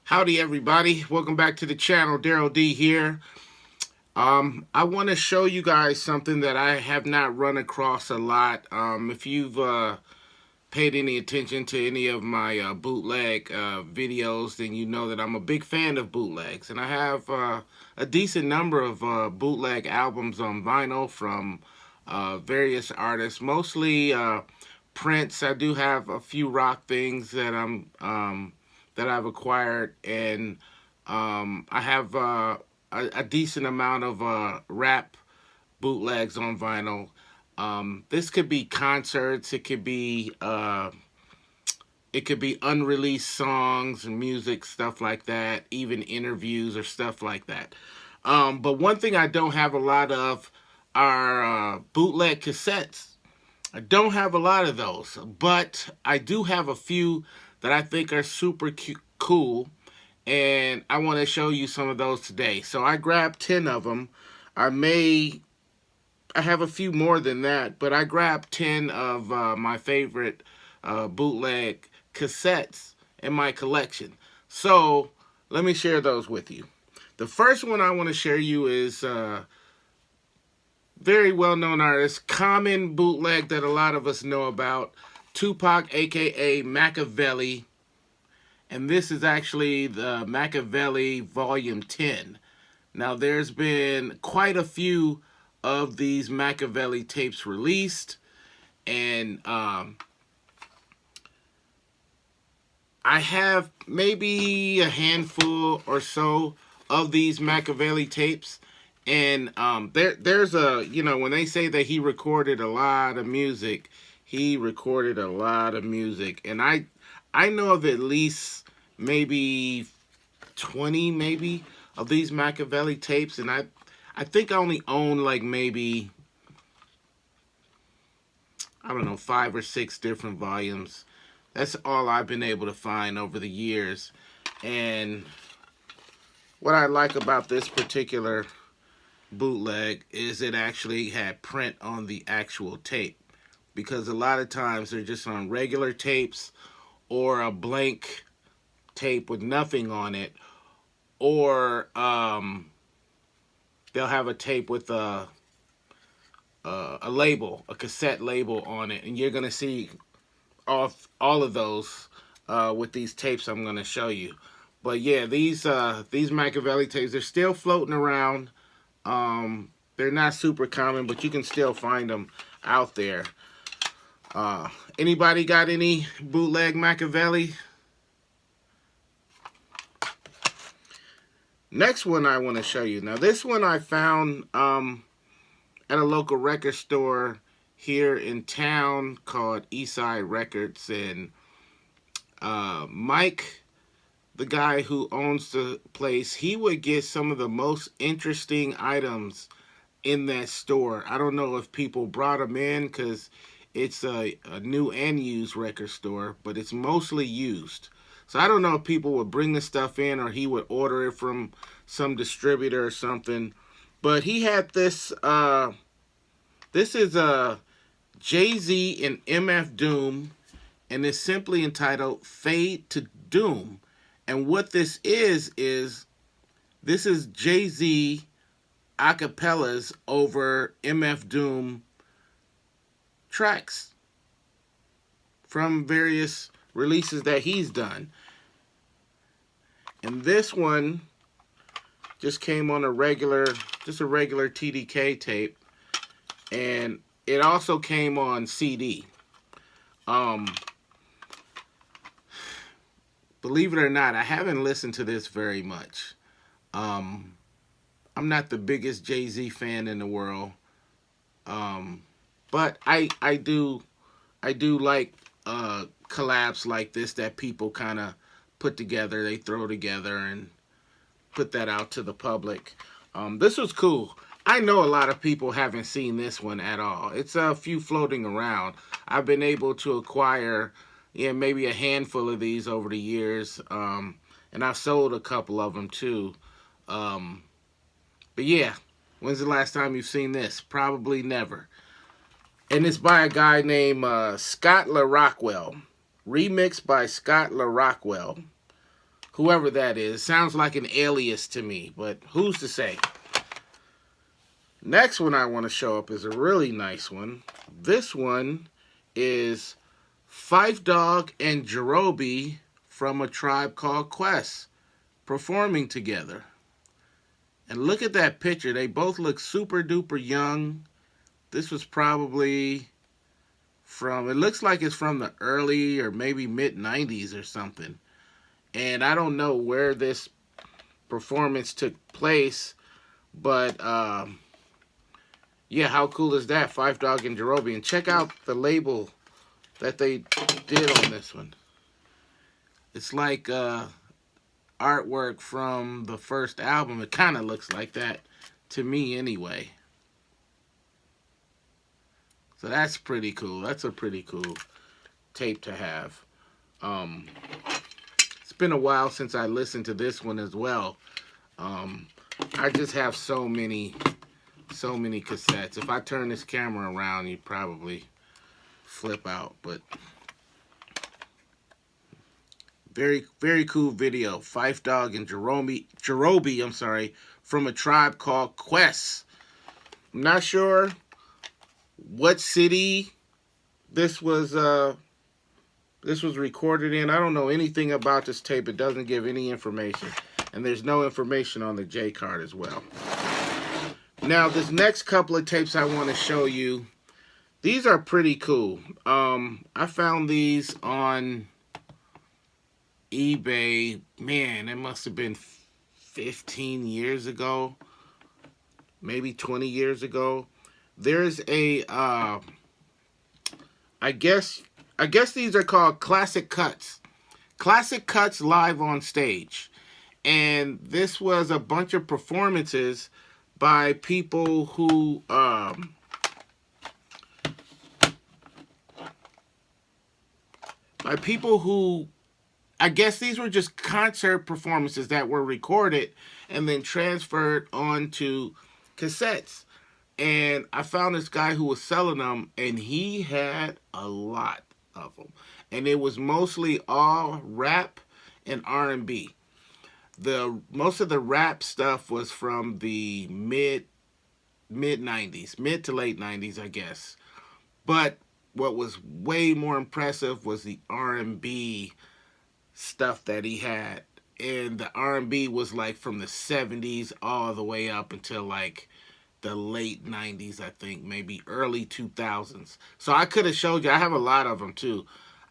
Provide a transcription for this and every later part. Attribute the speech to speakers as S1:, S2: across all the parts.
S1: Howdy everybody, welcome back to the channel. Daryl D here. I want to show you guys something that I have not run across a lot. If you've paid any attention to any of my bootleg videos, then you know that I'm a big fan of bootlegs, and I have a decent number of bootleg albums on vinyl from various artists, mostly Prince. I do have a few rock things that I've acquired, and I have a decent amount of rap bootlegs on vinyl. This could be concerts, it could be unreleased songs and music, stuff like that, even interviews or stuff like that. But one thing I don't have a lot of are bootleg cassettes. I don't have a lot of those, but I do have a few that I think are super cool, and I want to show you some of those today. So I grabbed 10 of them. I have a few more than that, but I grabbed 10 of my favorite bootleg cassettes in my collection. So let me share those with you. The first one I want to share you is very well-known artist, common bootleg that a lot of us know about, Tupac, aka Machiavelli. And this is actually the Machiavelli Volume 10. Now, there's been quite a few of these Machiavelli tapes released, and I have maybe a handful or so of these Machiavelli tapes. And there's a, when they say that he recorded a lot of music, he recorded a lot of music. And I know of at least maybe 20 maybe of these Machiavelli tapes, and I think I only own like maybe, I don't know, 5 or 6 different volumes. That's all I've been able to find over the years. And what I like about this particular bootleg is it actually had print on the actual tape, because a lot of times they're just on regular tapes or a blank tape with nothing on it, or they'll have a tape with a label, a cassette label on it, and you're gonna see all of those with these tapes I'm gonna show you. But yeah, these Machiavelli tapes, they're still floating around. They're not super common, but you can still find them out there. Anybody got any bootleg Machiavelli? Next one I want to show you. Now, this one I found at a local record store here in town called Eastside Records, and Mike, the guy who owns the place, he would get some of the most interesting items in that store. I don't know if people brought them in because it's a new and used record store, but it's mostly used. So I don't know if people would bring the stuff in or he would order it from some distributor or something. But he had this, this is Jay-Z and MF Doom, and it's simply entitled Fade to Doom. And what this is this is Jay-Z acapellas over MF Doom tracks from various releases that he's done. And this one just came on a regular TDK tape, and it also came on CD. Believe it or not, I haven't listened to this very much. I'm not the biggest Jay-Z fan in the world, but I do like collabs like this that people kind of put together. They throw together and put that out to the public. This was cool. I know a lot of people haven't seen this one at all. It's a few floating around. I've been able to acquire, maybe a handful of these over the years, and I've sold a couple of them too. But yeah, when's the last time you've seen this? Probably never. And it's by a guy named Scott LaRockwell. Remixed by Scott LaRockwell, whoever that is. Sounds like an alias to me, but who's to say? Next one I want to show up is a really nice one. This one is Phife Dawg and Jerobi from A Tribe Called Quest performing together. And look at that picture. They both look super duper young. This was probably from, it looks like it's from the early or maybe mid 90s or something. And I don't know where this performance took place, but yeah, how cool is that? Phife Dawg and Jerobi. And check out the label that they did on this one. It's like artwork from the first album. It kind of looks like that to me anyway. So that's pretty cool. That's a pretty cool tape to have. It's been a while since I listened to this one as well. I just have so many cassettes. If I turn this camera around, you'd probably flip out. But very, very cool video. Phife Dawg and Jerobi, I'm sorry, from A Tribe Called Quest. I'm not sure what city this was recorded in. I don't know anything about this tape. It doesn't give any information. And there's no information on the J card as well. Now, this next couple of tapes I want to show you, these are pretty cool. I found these on eBay. Man, it must have been 15 years ago, maybe 20 years ago. There's a, I guess these are called Classic Cuts. Classic Cuts live on stage. And this was a bunch of performances by people who, I guess these were just concert performances that were recorded and then transferred onto cassettes. And I found this guy who was selling them, and he had a lot of them. And it was mostly all rap and R&B. Most of the rap stuff was from the mid 90s, mid to late 90s, I guess. But what was way more impressive was the R&B stuff that he had. And the R&B was like from the 70s all the way up until like the late 90s, I think, maybe early 2000s. So I could have showed you, I have a lot of them too.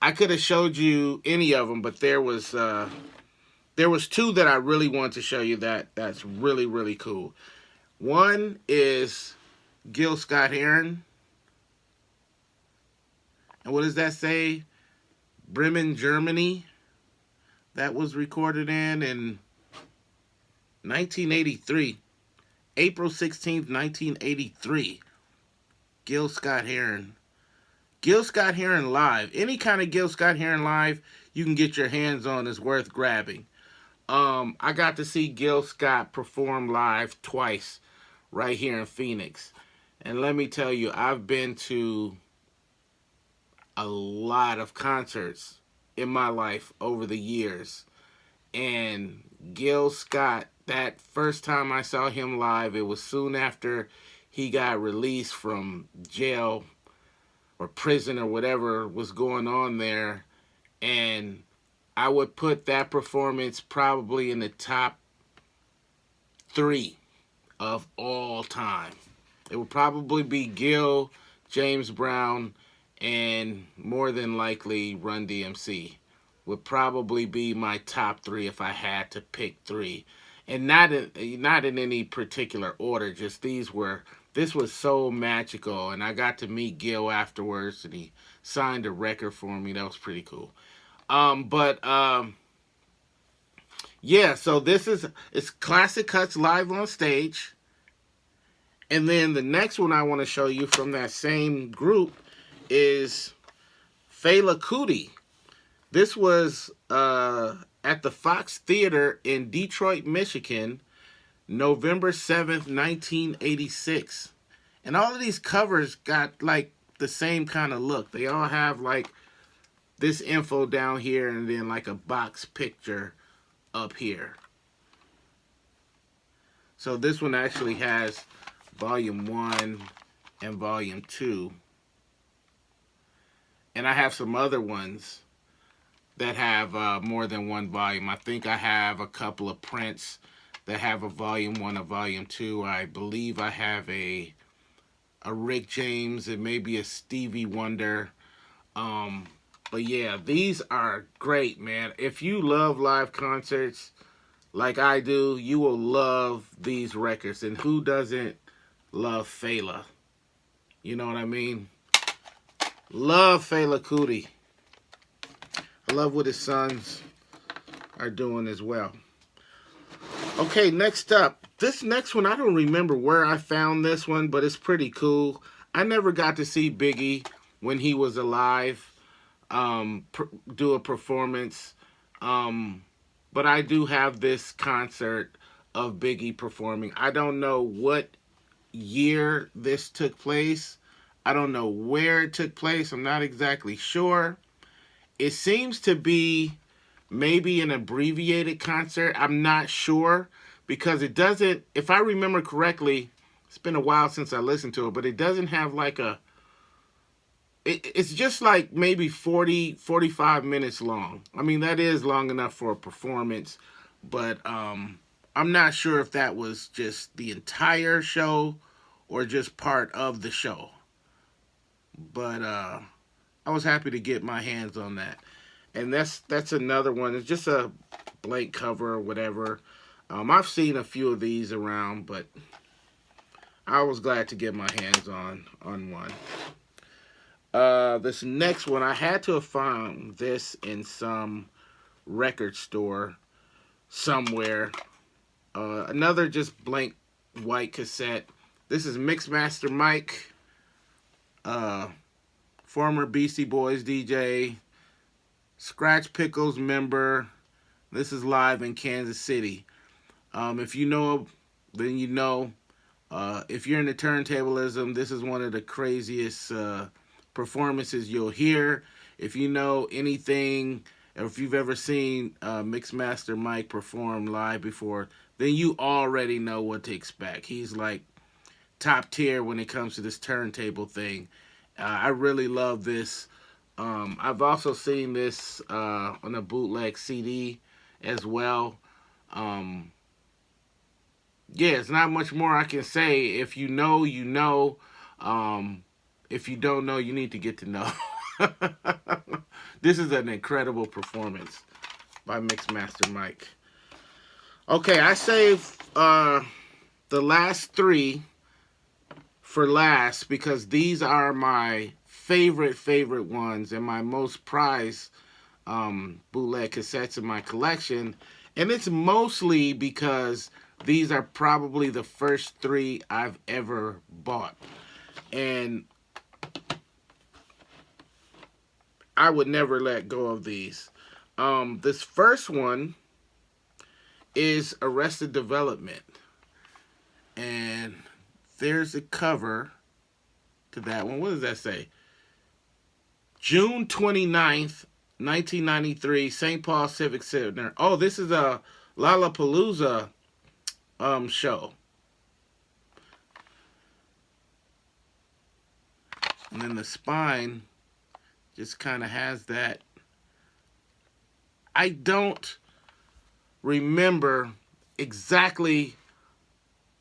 S1: I could have showed you any of them, but there was two that I really want to show you that's really, really cool. One is Gil Scott-Heron. And what does that say? Bremen, Germany. That was recorded in 1983. April 16th, 1983. Gil Scott-Heron. Gil Scott-Heron live. Any kind of Gil Scott-Heron live you can get your hands on is worth grabbing. I got to see Gil Scott perform live twice right here in Phoenix. And let me tell you, I've been to a lot of concerts in my life over the years. And Gil Scott, that first time I saw him live, it was soon after he got released from jail or prison or whatever was going on there. And I would put that performance probably in the top 3 of all time. It would probably be Gil, James Brown, and more than likely Run DMC would probably be my top 3 if I had to pick 3. And not in any particular order, just this was so magical. And I got to meet Gil afterwards, and he signed a record for me. That was pretty cool. Yeah, so it's Classic Cuts live on stage. And then the next one I want to show you from that same group is Fela Kuti. This was at the Fox Theater in Detroit, Michigan, November 7th, 1986. And all of these covers got like the same kind of look. They all have like this info down here and then like a box picture up here. So this one actually has volume 1 and volume 2. And I have some other ones that have more than one volume. I think I have a couple of prints that have a volume 1, a volume 2. I believe I have a Rick James and maybe a Stevie Wonder. But yeah, these are great, man. If you love live concerts like I do, you will love these records. And who doesn't love Fela? You know what I mean? Love Fela Kuti. I love what his sons are doing as well. Okay, next up. This next one, I don't remember where I found this one, but it's pretty cool. I never got to see Biggie when he was alive do a performance. But I do have this concert of Biggie performing. I don't know what year this took place. I don't know where it took place. I'm not exactly sure. It seems to be maybe an abbreviated concert. I'm not sure because it doesn't, if I remember correctly, it's been a while since I listened to it, but it doesn't have like a, it's just like maybe 45 minutes long. I mean, that is long enough for a performance, but I'm not sure if that was just the entire show or just part of the show. But I was happy to get my hands on that. And that's another one. It's just a blank cover or whatever. I've seen a few of these around, but I was glad to get my hands on one. This next one, I had to have found this in some record store somewhere. Another just blank white cassette. This is Mixmaster Mike, former Beastie Boys DJ, Scratch Pickles member. This is live in Kansas City. If you know, then you know. If you're into turntablism, this is one of the craziest performances you'll hear. If you know anything, or if you've ever seen Mixmaster Mike perform live before, then you already know what to expect. He's like top tier when it comes to this turntable thing. I really love this. I've also seen this on a bootleg CD as well. Yeah, it's not much more I can say. If you know, you know. If you don't know, you need to get to know. This is an incredible performance by Mixmaster Mike. Okay, I saved the last three for last because these are my favorite ones and my most prized bootleg cassettes in my collection. And it's mostly because these are probably the first three I've ever bought. And I would never let go of these. This first one is Arrested Development. And there's a cover to that one. What does that say? June 29th, 1993, St. Paul Civic Center. Oh, this is a Lollapalooza show. And then the spine just kind of has that. I don't remember exactly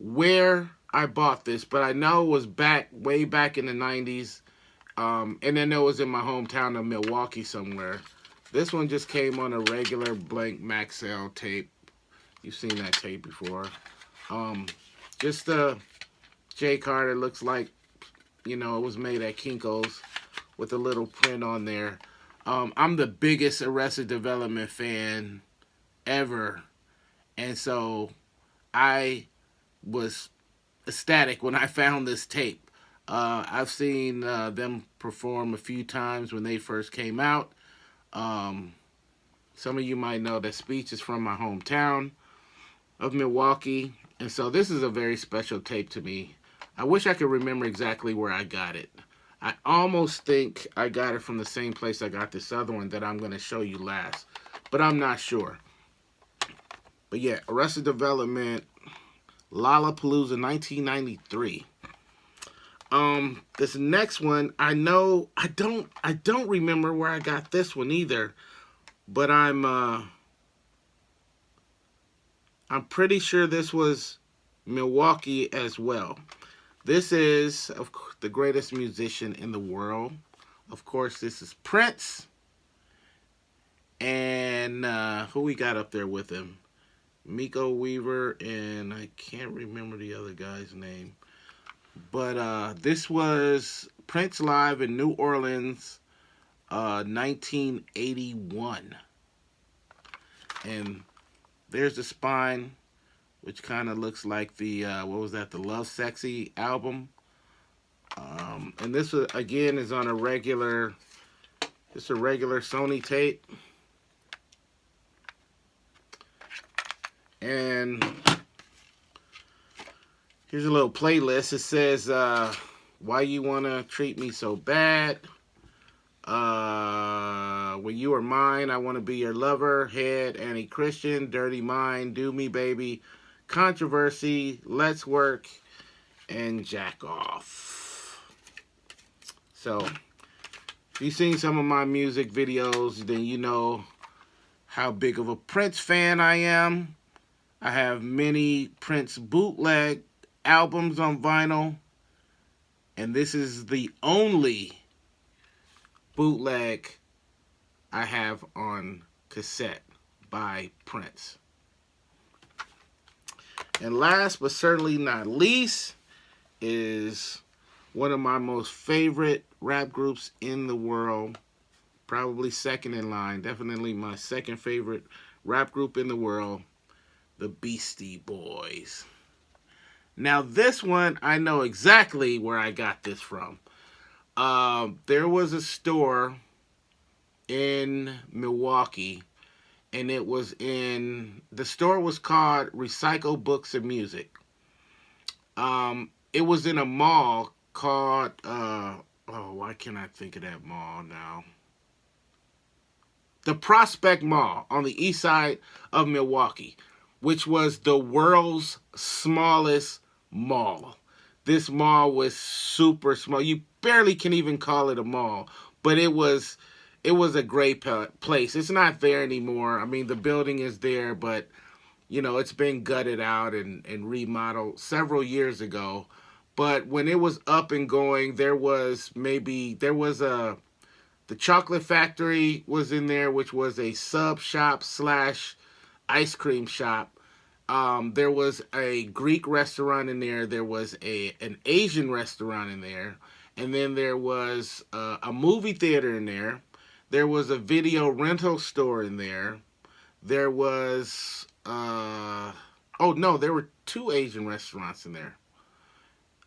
S1: where I bought this, but I know it was way back in the 90s. And then it was in my hometown of Milwaukee somewhere. This one just came on a regular blank Maxell tape. You've seen that tape before. Just a J Carter, looks like, you know, it was made at Kinko's with a little print on there. I'm the biggest Arrested Development fan ever. And so I was ecstatic when I found this tape. I've seen them perform a few times when they first came out. Some of you might know that Speech is from my hometown of Milwaukee. And so this is a very special tape to me. I wish I could remember exactly where I got it. I almost think I got it from the same place I got this other one that I'm going to show you last. But I'm not sure. But yeah, Arrested Development, Lollapalooza 1993. This next one, I don't remember where I got this one either, but I'm pretty sure this was Milwaukee as well. This is of course the greatest musician in the world. Of course, this is Prince, and who we got up there with him? Miko Weaver, and I can't remember the other guy's name. But this was Prince live in New Orleans, 1981. And there's the spine, which kind of looks like the, what was that, the Love Sexy album. And this was, again, is on a regular, just a regular Sony tape. And here's a little playlist. It says, Why You Wanna Treat Me So Bad, When You Are Mine, I Want to Be Your Lover, Head, Anti-Christian, Dirty Mind, Do Me Baby, Controversy, Let's Work, and Jack Off. So, if you've seen some of my music videos, then you know how big of a Prince fan I am. I have many Prince bootleg albums on vinyl, and this is the only bootleg I have on cassette by Prince. And last but certainly not least is one of my most favorite rap groups in the world, probably second in line, definitely my second favorite rap group in the world, the Beastie Boys. Now this one, I know exactly where I got this from. There was a store in Milwaukee, and the store was called Recycle Books and Music. It was in a mall called, why can't I think of that mall now? The Prospect Mall on the east side of Milwaukee, which was the world's smallest mall. This mall was super small. You barely can even call it a mall, but it was a great place. It's not there anymore. I mean, the building is there, but you know, it's been gutted out and remodeled several years ago. But when it was up and going, there was the Chocolate Factory was in there, which was a sub shop slash ice cream shop. There was a Greek restaurant in there. There was an Asian restaurant in there. And then there was a movie theater in there. There was a video rental store in there. There was, there were two Asian restaurants in there.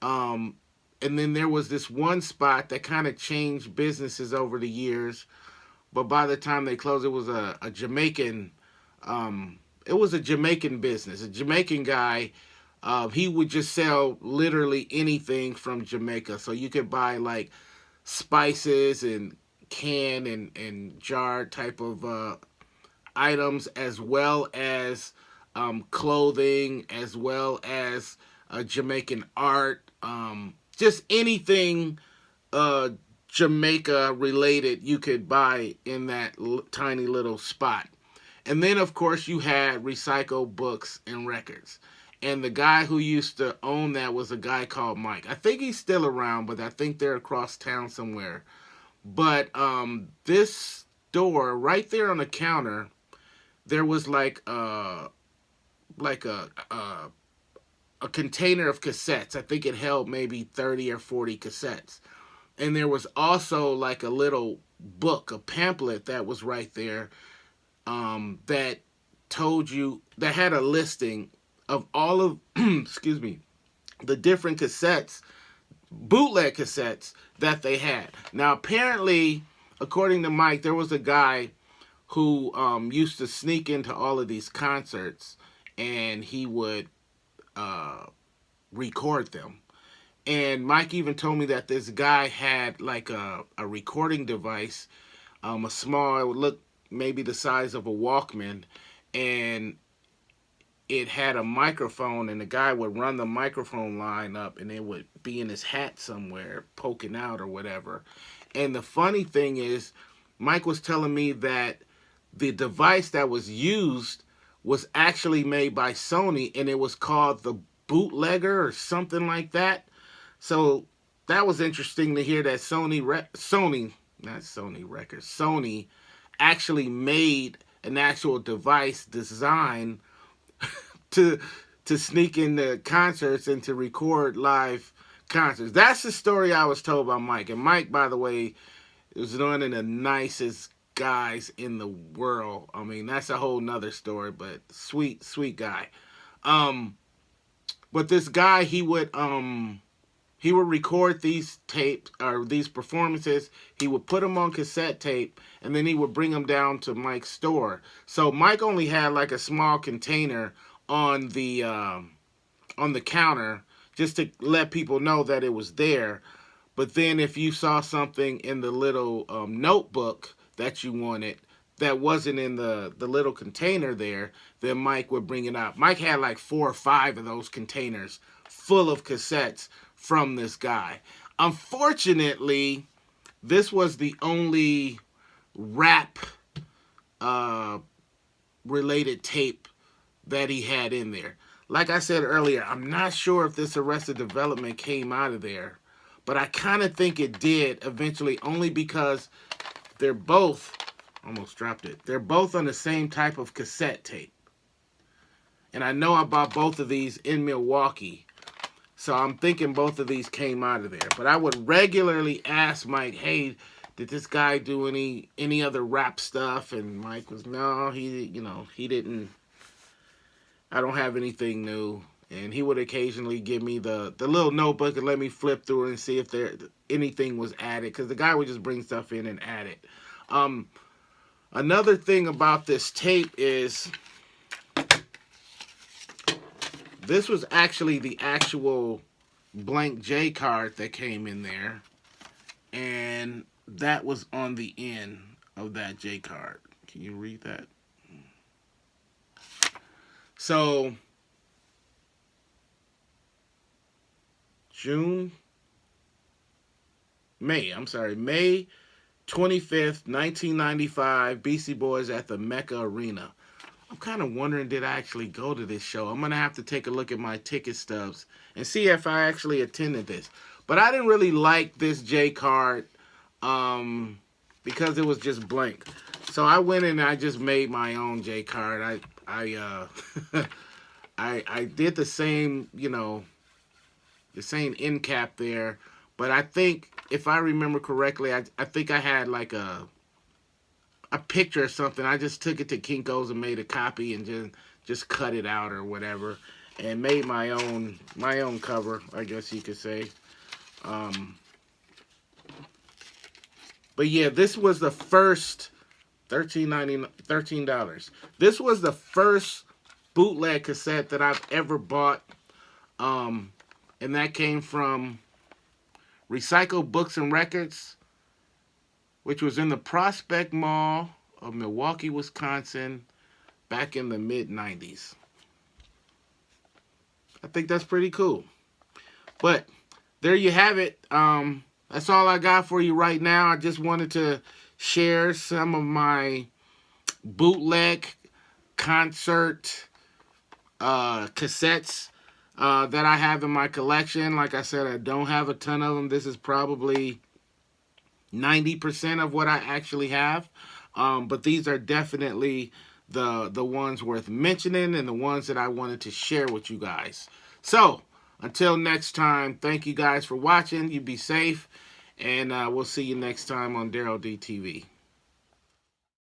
S1: And then there was this one spot that kind of changed businesses over the years. But by the time they closed, it was a Jamaican, it was a Jamaican business. A Jamaican guy, he would just sell literally anything from Jamaica. So you could buy like spices and can and jar type of items, as well as clothing, as well as Jamaican art, just anything Jamaica related you could buy in that tiny little spot. And then, of course, you had Recycle Books and Records. And the guy who used to own that was a guy called Mike. I think he's still around, but I think they're across town somewhere. But this store, right there on the counter, there was like a container of cassettes. I think it held maybe 30 or 40 cassettes. And there was also like a little book, a pamphlet that was right there, that told you, that had a listing of all of, excuse me, the different cassettes, bootleg cassettes that they had. Now, apparently, according to Mike, there was a guy who used to sneak into all of these concerts, and he would record them. And Mike even told me that this guy had like a recording device, a small, it would look maybe the size of a Walkman, and it had a microphone, and the guy would run the microphone line up, and it would be in his hat somewhere, poking out or whatever. And the funny thing is, Mike was telling me that the device that was used was actually made by Sony, and it was called the Bootlegger or something like that. So that was interesting to hear that Sony actually made an actual device design to sneak into concerts and to record live concerts. That's the story I was told by Mike. And Mike, by the way, is one of the nicest guys in the world. I mean, that's a whole nother story, but sweet, sweet guy. But this guy, he would record these tapes or these performances. He would put them on cassette tape, and then he would bring them down to Mike's store. So Mike only had like a small container on the counter just to let people know that it was there. But then if you saw something in the little notebook that you wanted that wasn't in the little container there, then Mike would bring it out. Mike had like 4 or 5 of those containers full of cassettes from this guy. Unfortunately, this was the only rap related tape that he had in there. Like I said earlier, I'm not sure if this Arrested Development came out of there, but I kind of think it did eventually, only because they're both, almost dropped it, they're both on the same type of cassette tape. And I know I bought both of these in Milwaukee, so I'm thinking both of these came out of there. But I would regularly ask Mike, hey, did this guy do any other rap stuff? And Mike was, no, he didn't. I don't have anything new. And he would occasionally give me the little notebook and let me flip through it and see if anything was added, because the guy would just bring stuff in and add it. Another thing about this tape is this was actually the actual blank J card that came in there, and that was on the end of that J card. Can you read that? So May 25th, 1995, Beastie Boys at the Mecca Arena. I'm kind of wondering, did I actually go to this show? I'm going to have to take a look at my ticket stubs and see if I actually attended this. But I didn't really like this J card because it was just blank. So I went and I just made my own J card. I did the same, the same end cap there. But I think, if I remember correctly, I think I had like a picture or something. I just took it to Kinko's and made a copy and just cut it out or whatever, and made my own cover, I guess you could say. But yeah, this was the first $13. This was the first bootleg cassette that I've ever bought, and that came from Recycle Books and Records, which was in the Prospect Mall of Milwaukee, Wisconsin, back in the mid-90s. I think that's pretty cool. But there you have it. That's all I got for you right now. I just wanted to share some of my bootleg concert cassettes that I have in my collection. Like I said, I don't have a ton of them. This is probably 90% of what I actually have. But these are definitely the ones worth mentioning and the ones that I wanted to share with you guys. So, until next time, thank you guys for watching. You be safe, and we'll see you next time on Daryl D TV.